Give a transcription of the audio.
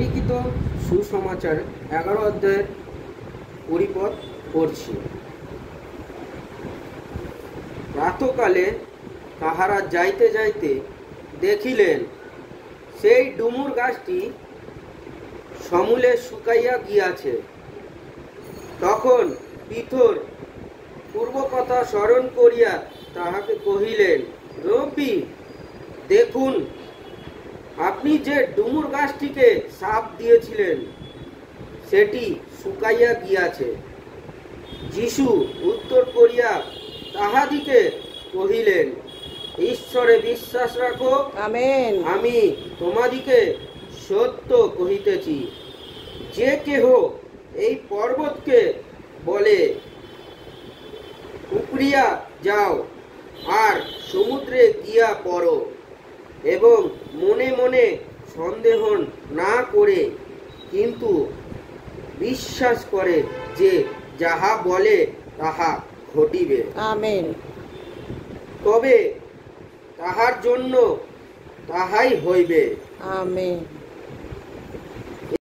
লিখিত সুসমাচার 11 অধ্যায়ের পরিপথ পড়ছি। প্রাতকালে তাহারা যাইতে যাইতে দেখিলেন সেই ডুমুর গাছটি সমূলে শুকাইয়া গিয়াছে। তখন পিতর পূর্বকথা স্মরণ করিয়া তাহাকে কহিলেন, রব্বি, দেখুন, আপনি যে ডুমুর গাছটিকে শাপ দিয়েছিলেন সেটি শুকাইয়া গিয়াছে। যিশু উত্তর করিয়া তাহাদিকে কহিলেন, ঈশ্বরে বিশ্বাস রাখো। আমেন। আমি তোমাদিকে সত্য কহিতেছি, যে কেহ এই পর্বতকে বলে, উপড়িয়া যাও আর সমুদ্রে গিয়া পড়ো, এবং মনে মনে সন্দেহ না করে কিন্তু বিশ্বাস করে যে যাহা বলে তাহা ঘটিবে, আমেন, তবে তাহার জন্য তাহাই হইবে, আমেন।